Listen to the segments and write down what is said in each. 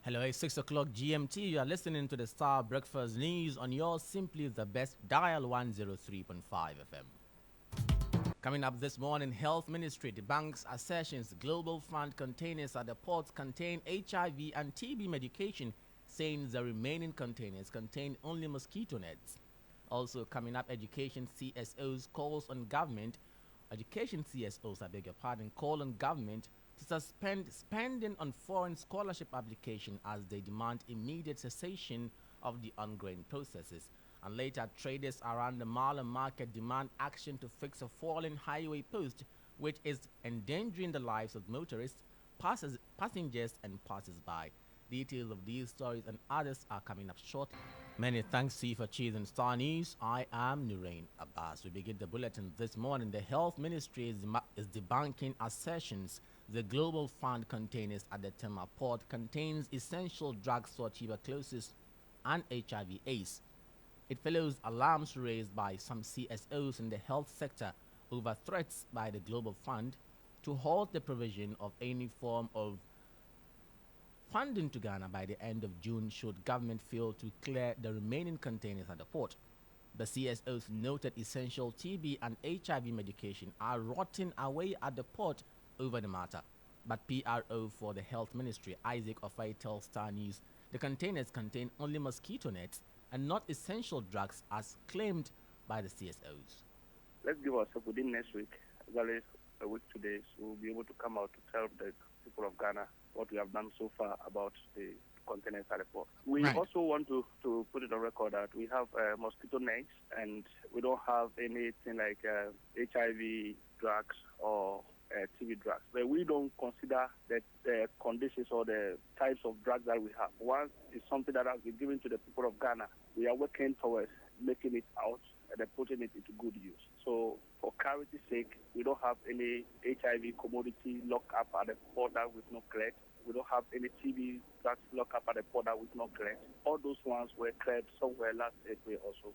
Hello, it's 6 o'clock GMT. You are listening to the Starr Breakfast News on your Simply the Best dial 103.5 FM. Coming up this morning, Health Ministry debunks assertions Global Fund containers at the ports contain HIV and TB medication, saying the remaining containers contain only mosquito nets. Also coming up, Education CSOs calls on government, Education CSOs, I beg your pardon, call on government to suspend spending on foreign scholarship application as they demand immediate cessation of the ongoing processes. And later, traders around the Marlin market demand action to fix a falling highway post, which is endangering the lives of motorists, passengers, and passers-by. Details of these stories and others are coming up shortly. Many thanks to you for choosing Star News. I am Nurein Abass. We begin the bulletin this morning. The Health Ministry is debunking assertions the Global Fund containers at the Tema port contains essential drugs for tuberculosis and HIV/AIDS. It follows alarms raised by some CSOs in the health sector over threats by the Global Fund to halt the provision of any form of funding to Ghana by the end of June should government fail to clear the remaining containers at the port. The CSOs noted essential TB and HIV medication are rotting away at the port over the matter. But PRO for the Health Ministry, Isaac Ofai, tells Star News the containers contain only mosquito nets and not essential drugs as claimed by the CSOs. Let's give ourselves within next week, exactly a week today, so we'll be able to come out to tell the people of Ghana what we have done so far about the containers at the port. We also want to put it on record that we have mosquito nets and we don't have anything like HIV drugs or TB drugs. But we don't consider that the conditions or the types of drugs that we have. One is something that has been given to the people of Ghana. We are working towards making it out and then putting it into good use. So for clarity's sake, we don't have any HIV commodity locked up at the port that we've not cleared. We don't have any TB drugs locked up at the port that we've not cleared. All those ones were cleared somewhere last April also.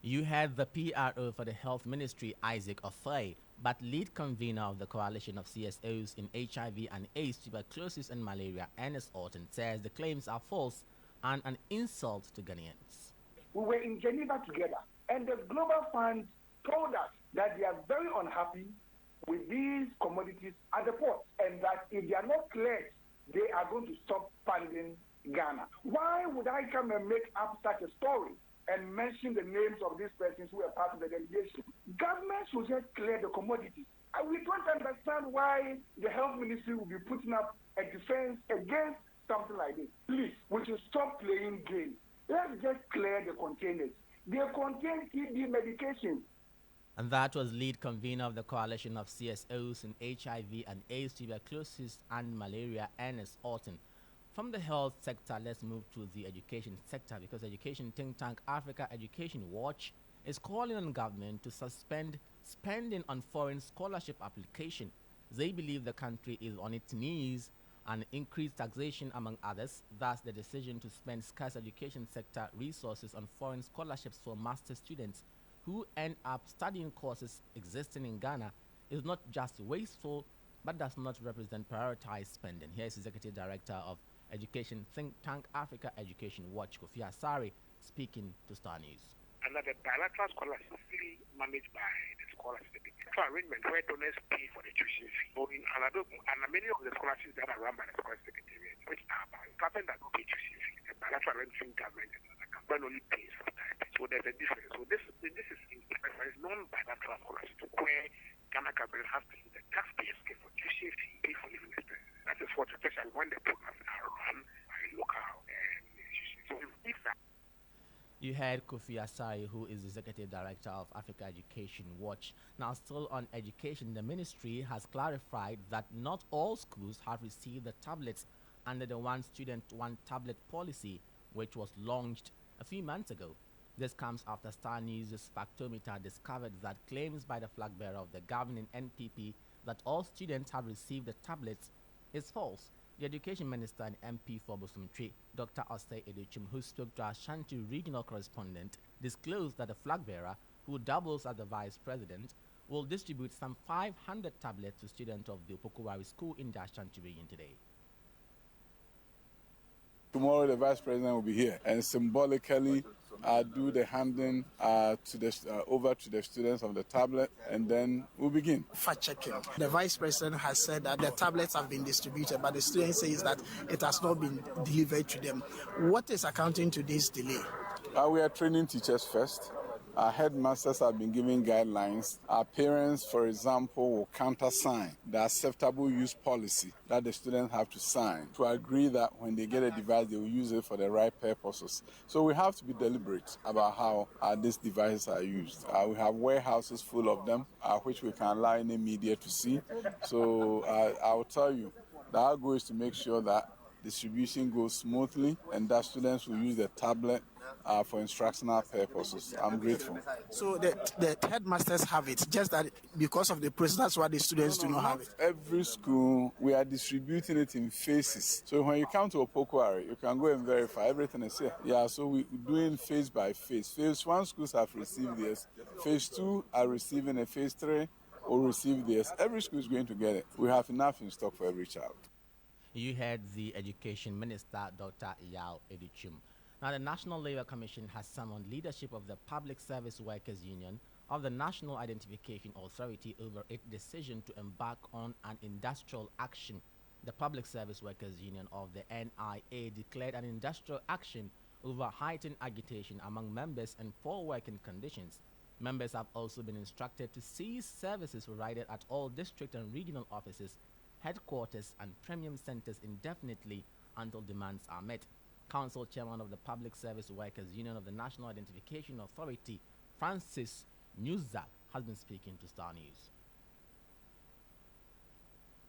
You had the PRO for the Health Ministry, Isaac Ofai, but lead convener of the coalition of CSOs in HIV and AIDS, tuberculosis and malaria, Ernest Orton, says the claims are false and an insult to Ghanaians. We were in Geneva together, and the Global Fund told us that they are very unhappy with these commodities at the port, and that if they are not cleared, they are going to stop funding Ghana. Why would I come and make up such a story and mention the names of these persons who are part of the delegation? Government should just clear the commodities. And we don't understand why the health ministry will be putting up a defense against something like this. Please, we should stop playing games. Let's just clear the containers. They contain TB medication. And that was lead convener of the coalition of CSOs in HIV and AIDS, tuberculosis and malaria, Ernest Orton. From the health sector, let's move to the education sector, because education think tank Africa Education Watch is calling on government to suspend spending on foreign scholarship application. They believe the country is on its knees and increased taxation among others. Thus, the decision to spend scarce education sector resources on foreign scholarships for master students who end up studying courses existing in Ghana is not just wasteful, but does not represent prioritized spending. Here is Executive Director of Education think tank Africa Education Watch, Kofi Asare, speaking to Star News. And that the bilateral scholarship is really managed by the scholarship. The bilateral arrangement where donors pay for the tuition fee. So and many of the scholarships that are run by the scholarship secretariat, which are by government that don't pay tuition fee, the bilateral arrangement government only pays for that. So there's a difference. So this is non-bilateral scholarship where Ghana government has to use the taxpayers pay for tuition fee, pay for living expenses. That is what, especially when the programs are run by local institutions. So if that. You had Kofi Asare, who is the Executive Director of Africa Education Watch. Now, still on education, the ministry has clarified that not all schools have received the tablets under the One Student, One Tablet policy, which was launched a few months ago. This comes after Star News' Factometer discovered that claims by the flag bearer of the governing NPP that all students have received the tablets is false. The Education Minister and MP for Bosumtwe, Dr. Osei Edochim, who spoke to our Ashanti regional correspondent, disclosed that the flag bearer, who doubles as the vice president, will distribute some 500 tablets to students of the Opokuwari school in the Ashanti region today. Tomorrow, the Vice President will be here and symbolically do the handing over to the students of the tablet, and then we'll begin. Fact-checking. The Vice President has said that the tablets have been distributed, but the student says that it has not been delivered to them. What is accounting to this delay? We are training teachers first. Our headmasters have been giving guidelines. Our parents, for example, will countersign the acceptable use policy that the students have to sign to agree that when they get a device, they will use it for the right purposes. So we have to be deliberate about how these devices are used. We have warehouses full of them, which we can allow any media to see. So I will tell you that our goal is to make sure that distribution goes smoothly and that students will use the tablet for instructional purposes. I'm grateful. So the headmasters have it, just that because of the process, that's why the students do not have it. Every school, we are distributing it in phases. So when you come to Opokwari, you can go and verify everything is here. Yeah, so we're doing phase by phase. Phase 1 schools have received theirs. Phase 2 are receiving it. Phase 3 will receive theirs. Every school is going to get it. We have enough in stock for every child. You heard the Education Minister, Dr. Yao Edichum. Now, the National Labour Commission has summoned leadership of the Public Service Workers Union of the National Identification Authority over its decision to embark on an industrial action. The Public Service Workers Union of the NIA declared an industrial action over heightened agitation among members and poor working conditions. Members have also been instructed to cease services provided at all district and regional offices, headquarters and premium centers indefinitely until demands are met. Council Chairman of the Public Service Workers Union of the National Identification Authority, Francis Newzak, has been speaking to Starr News.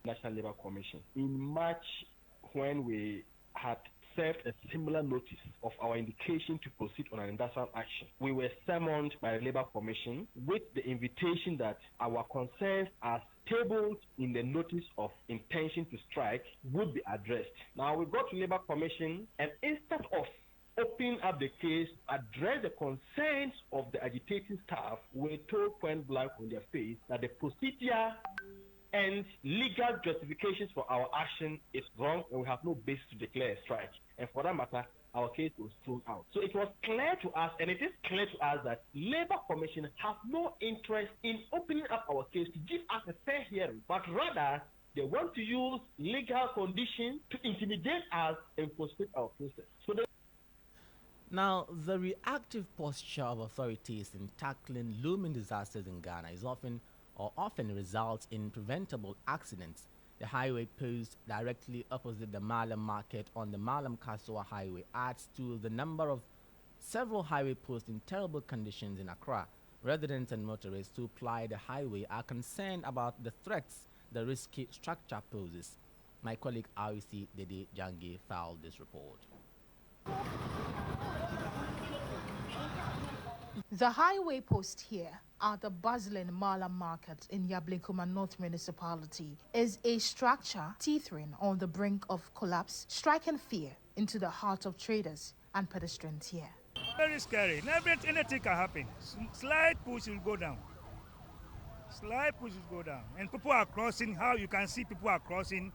National Labour Commission. In March, when we had served a similar notice of our indication to proceed on an industrial action, we were summoned by the Labour Commission with the invitation that our concerns as tabled in the notice of intention to strike would be addressed. Now we got to Labour Commission, and instead of opening up the case, address the concerns of the agitating staff, we told point blank on their face that the procedure and legal justifications for our action is wrong, and we have no basis to declare a strike. And for that matter, our case was thrown out. So it was clear to us, and it is clear to us, that Labour Commission has no interest in opening up our case to give us a fair hearing, but rather they want to use legal conditions to intimidate us and frustrate our process. So now, the reactive posture of authorities in tackling looming disasters in Ghana is often results in preventable accidents. The highway post directly opposite the Malam market on the Malam-Kasoa highway adds to the number of several highway posts in terrible conditions in Accra. Residents and motorists who ply the highway are concerned about the threats the risky structure poses. My colleague REC Dede Jangi filed this report. The highway post here at the bustling Mala Market in Yablinkuma North Municipality is a structure teetering on the brink of collapse, striking fear into the heart of traders and pedestrians here. Very scary. Anything can happen. Slight push will go down. Slight push will go down. And people are crossing. How you can see people are crossing,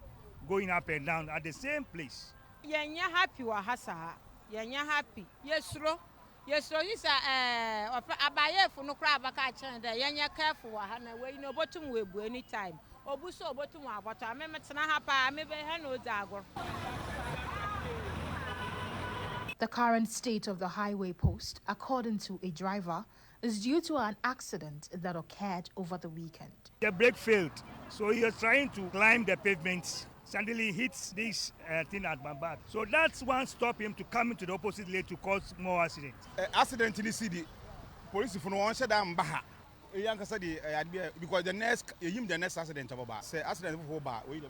going up and down at the same place. Yenya happy wahasa. Yenya happy. Yes, bro. Yes, so you say, abaye for no crab, I can't yenya careful, and we know bottom will be any time. Obuso bottom, but I remember Tanahapa, maybe Hano Dagor. The current state of the highway post, according to a driver, is due to an accident that occurred over the weekend. The brake failed, so he was trying to climb the pavement. Suddenly hits this thing at my back. So that's one stop him to come into the opposite lane to cause more accidents. Accident in the city, police from one side and Baha. Because the next accident about say accident for bar we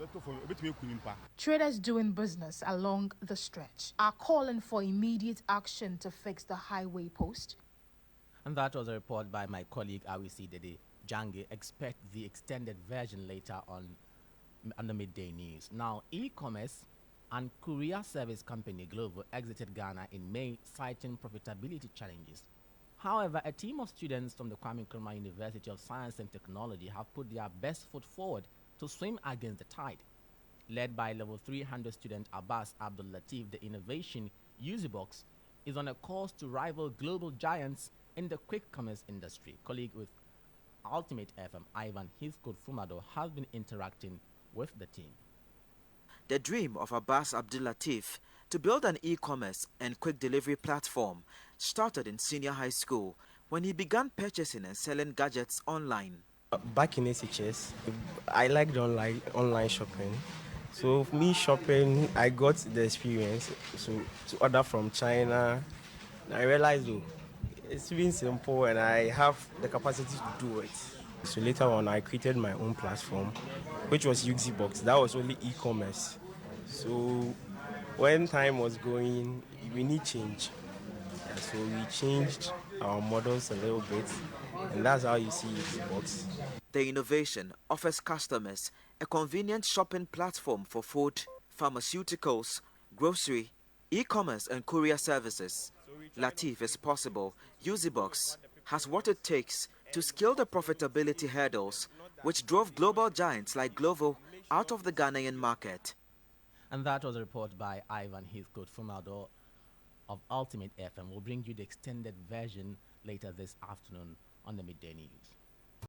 Traders doing business along the stretch are calling for immediate action to fix the highway post. And that was a report by my colleague REC Dede Jangi. Expect the extended version later on the midday news. Now, e-commerce and courier service company Glovo exited Ghana in May, citing profitability challenges. However, a team of students from the Kwame Nkrumah University of Science and Technology have put their best foot forward to swim against the tide. Led by level 300 student Abass Abdul Latif, the innovation UziBox is on a course to rival global giants in the quick commerce industry. Colleague with Ultimate FM, Ivan Heathcote Fumado, has been interacting with the team. The dream of Abass Abdul Latif to build an e-commerce and quick delivery platform started in senior high school when he began purchasing and selling gadgets online. Back in SHS, I liked online shopping. So me shopping, I got the experience. So to order from China, I realized it's been simple and I have the capacity to do it. So later on, I created my own platform, which was UziBox. That was only e-commerce. So when time was going, we need change. So we changed our models a little bit, and that's how you see UziBox. The innovation offers customers a convenient shopping platform for food, pharmaceuticals, grocery, e-commerce and courier services. Latif is possible. UziBox has what it takes to scale the profitability hurdles which drove global giants like Glovo out of the Ghanaian market. And that was a report by Ivan Heathcote Fumado of Ultimate FM. We'll bring you the extended version later this afternoon on the Midday News.